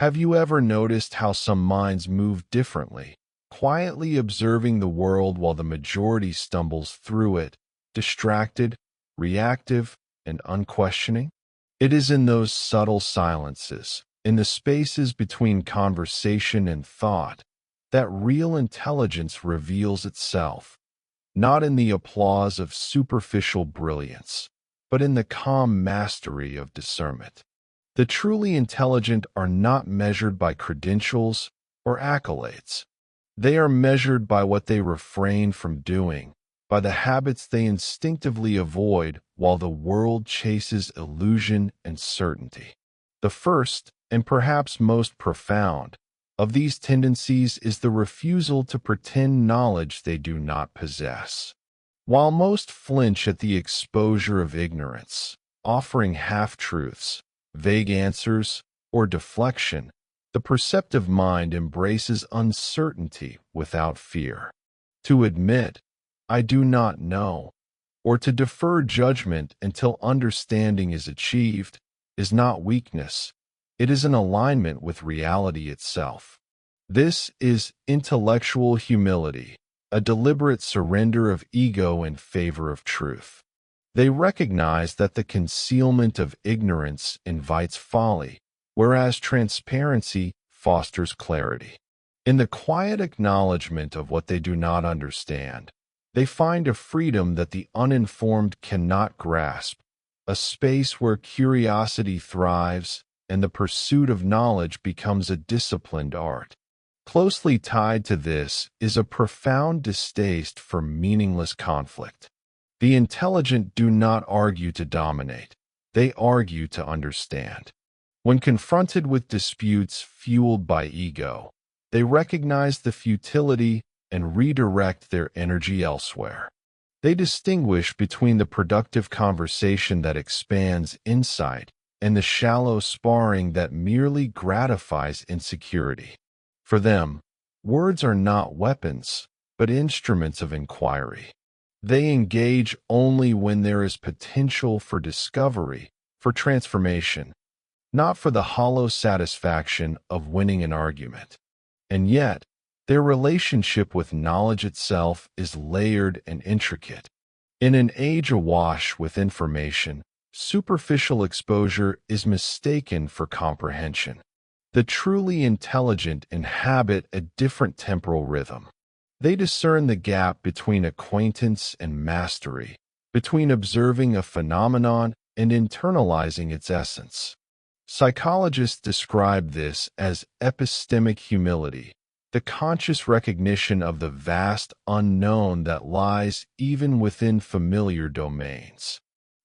Have you ever noticed how some minds move differently, quietly observing the world while the majority stumbles through it, distracted, reactive, and unquestioning? It is in those subtle silences, in the spaces between conversation and thought, that real intelligence reveals itself, not in the applause of superficial brilliance, but in the calm mastery of discernment. The truly intelligent are not measured by credentials or accolades. They are measured by what they refrain from doing, by the habits they instinctively avoid while the world chases illusion and certainty. The first, and perhaps most profound, of these tendencies is the refusal to pretend knowledge they do not possess. While most flinch at the exposure of ignorance, offering half-truths, vague answers, or deflection, the perceptive mind embraces uncertainty without fear. To admit, "I do not know," or to defer judgment until understanding is achieved, is not weakness. It is an alignment with reality itself. This is intellectual humility, a deliberate surrender of ego in favor of truth. They recognize that the concealment of ignorance invites folly, whereas transparency fosters clarity. In the quiet acknowledgement of what they do not understand, they find a freedom that the uninformed cannot grasp, a space where curiosity thrives and the pursuit of knowledge becomes a disciplined art. Closely tied to this is a profound distaste for meaningless conflict. The intelligent do not argue to dominate. They argue to understand. When confronted with disputes fueled by ego, they recognize the futility and redirect their energy elsewhere. They distinguish between the productive conversation that expands insight and the shallow sparring that merely gratifies insecurity. For them, words are not weapons, but instruments of inquiry. They engage only when there is potential for discovery, for transformation, not for the hollow satisfaction of winning an argument. And yet, their relationship with knowledge itself is layered and intricate. In an age awash with information, superficial exposure is mistaken for comprehension. The truly intelligent inhabit a different temporal rhythm. They discern the gap between acquaintance and mastery, between observing a phenomenon and internalizing its essence. Psychologists describe this as epistemic humility, the conscious recognition of the vast unknown that lies even within familiar domains.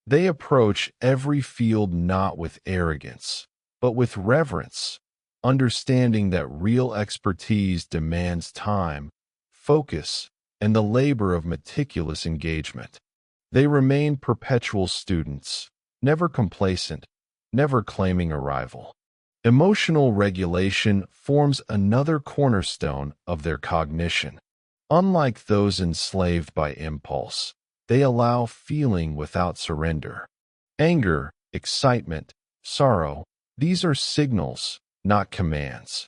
They approach every field not with arrogance, but with reverence, understanding that real expertise demands time, focus, and the labor of meticulous engagement. They remain perpetual students, never complacent, never claiming arrival. Emotional regulation forms another cornerstone of their cognition. Unlike those enslaved by impulse, they allow feeling without surrender. Anger, excitement, sorrow, these are signals, not commands.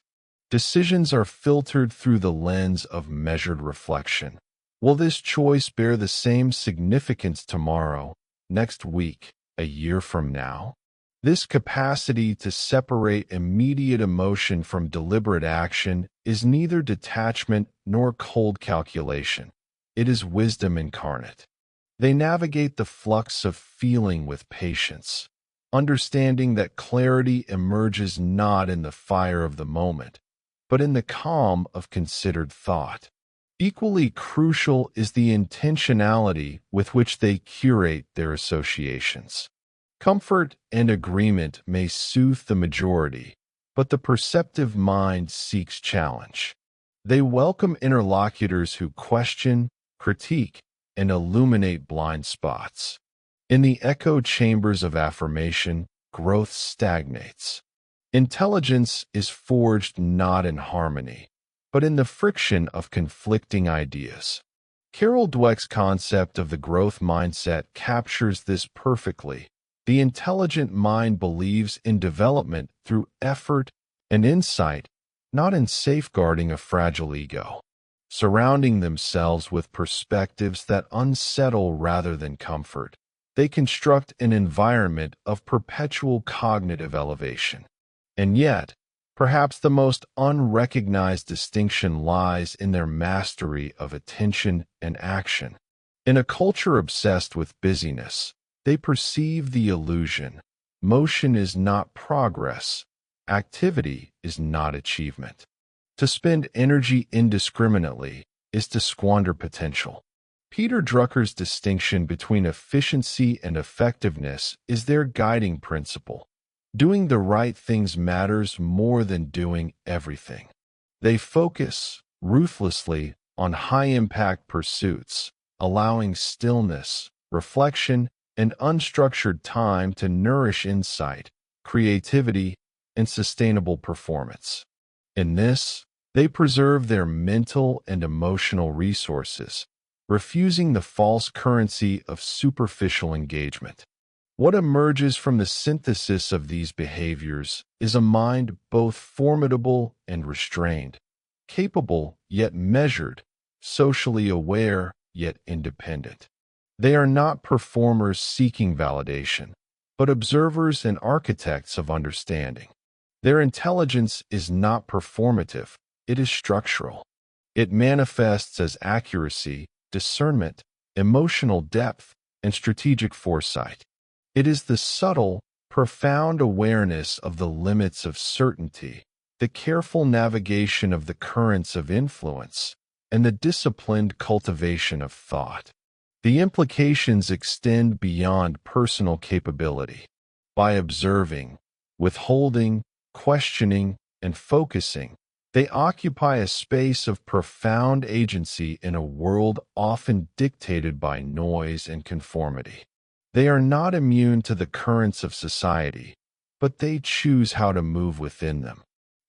Decisions are filtered through the lens of measured reflection. Will this choice bear the same significance tomorrow, next week, a year from now? This capacity to separate immediate emotion from deliberate action is neither detachment nor cold calculation. It is wisdom incarnate. They navigate the flux of feeling with patience, understanding that clarity emerges not in the fire of the moment, but in the calm of considered thought. Equally crucial is the intentionality with which they curate their associations. Comfort and agreement may soothe the majority, but the perceptive mind seeks challenge. They welcome interlocutors who question, critique, and illuminate blind spots. In the echo chambers of affirmation, growth stagnates. Intelligence is forged not in harmony, but in the friction of conflicting ideas. Carol Dweck's concept of the growth mindset captures this perfectly. The intelligent mind believes in development through effort and insight, not in safeguarding a fragile ego. Surrounding themselves with perspectives that unsettle rather than comfort, they construct an environment of perpetual cognitive elevation. And yet, perhaps the most unrecognized distinction lies in their mastery of attention and action. In a culture obsessed with busyness, they perceive the illusion. Motion is not progress. Activity is not achievement. To spend energy indiscriminately is to squander potential. Peter Drucker's distinction between efficiency and effectiveness is their guiding principle. Doing the right things matters more than doing everything. They focus ruthlessly on high-impact pursuits, allowing stillness, reflection, and unstructured time to nourish insight, creativity, and sustainable performance. In this, they preserve their mental and emotional resources, refusing the false currency of superficial engagement. What emerges from the synthesis of these behaviors is a mind both formidable and restrained, capable yet measured, socially aware yet independent. They are not performers seeking validation, but observers and architects of understanding. Their intelligence is not performative, it is structural. It manifests as accuracy, discernment, emotional depth, and strategic foresight. It is the subtle, profound awareness of the limits of certainty, the careful navigation of the currents of influence, and the disciplined cultivation of thought. The implications extend beyond personal capability. By observing, withholding, questioning, and focusing, they occupy a space of profound agency in a world often dictated by noise and conformity. They are not immune to the currents of society, but they choose how to move within them.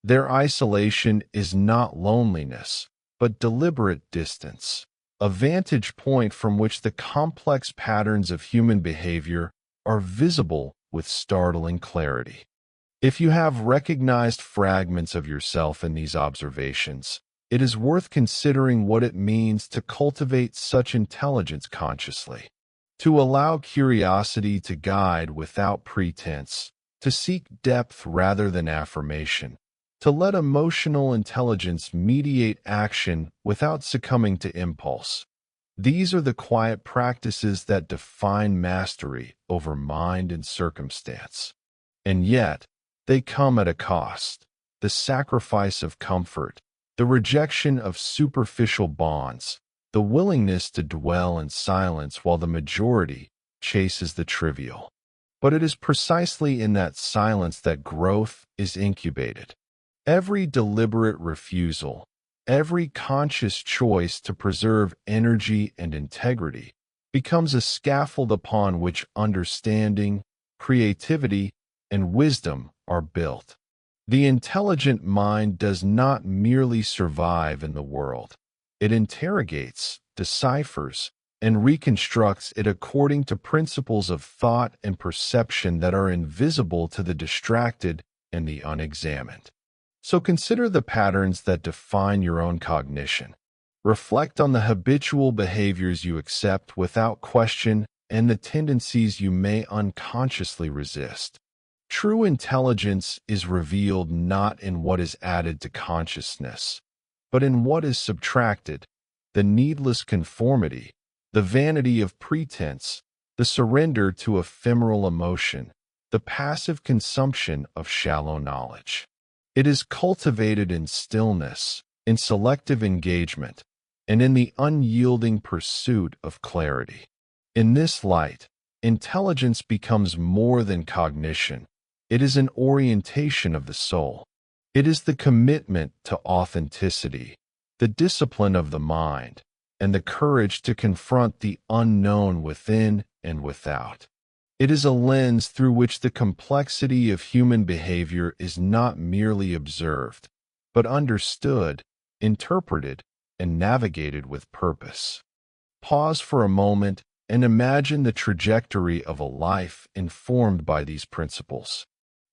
Their isolation is not loneliness, but deliberate distance, a vantage point from which the complex patterns of human behavior are visible with startling clarity. If you have recognized fragments of yourself in these observations, it is worth considering what it means to cultivate such intelligence consciously, to allow curiosity to guide without pretense, to seek depth rather than affirmation, to let emotional intelligence mediate action without succumbing to impulse. These are the quiet practices that define mastery over mind and circumstance. And yet, they come at a cost: the sacrifice of comfort, the rejection of superficial bonds, the willingness to dwell in silence while the majority chases the trivial. But it is precisely in that silence that growth is incubated. Every deliberate refusal, every conscious choice to preserve energy and integrity becomes a scaffold upon which understanding, creativity, and wisdom are built. The intelligent mind does not merely survive in the world. It interrogates, deciphers, and reconstructs it according to principles of thought and perception that are invisible to the distracted and the unexamined. So consider the patterns that define your own cognition. Reflect on the habitual behaviors you accept without question and the tendencies you may unconsciously resist. True intelligence is revealed not in what is added to consciousness, but in what is subtracted, the needless conformity, the vanity of pretense, the surrender to ephemeral emotion, the passive consumption of shallow knowledge. It is cultivated in stillness, in selective engagement, and in the unyielding pursuit of clarity. In this light, intelligence becomes more than cognition. It is an orientation of the soul. It is the commitment to authenticity, the discipline of the mind, and the courage to confront the unknown within and without. It is a lens through which the complexity of human behavior is not merely observed, but understood, interpreted, and navigated with purpose. Pause for a moment and imagine the trajectory of a life informed by these principles.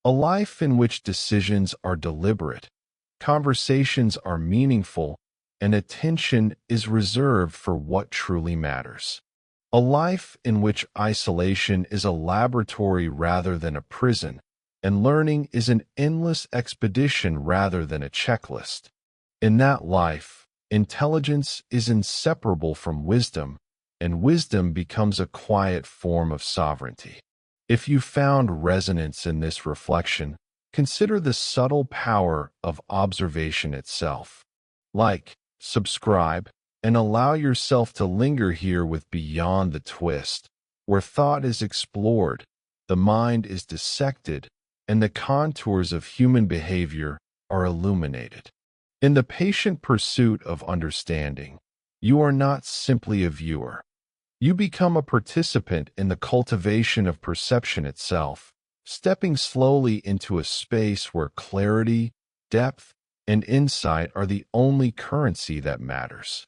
A life in which decisions are deliberate, conversations are meaningful, and attention is reserved for what truly matters. A life in which isolation is a laboratory rather than a prison, and learning is an endless expedition rather than a checklist. In that life, intelligence is inseparable from wisdom, and wisdom becomes a quiet form of sovereignty. If you found resonance in this reflection, consider the subtle power of observation itself. Like, subscribe, and allow yourself to linger here with Beyond the Twist, where thought is explored, the mind is dissected, and the contours of human behavior are illuminated. In the patient pursuit of understanding, you are not simply a viewer. You become a participant in the cultivation of perception itself, stepping slowly into a space where clarity, depth, and insight are the only currency that matters.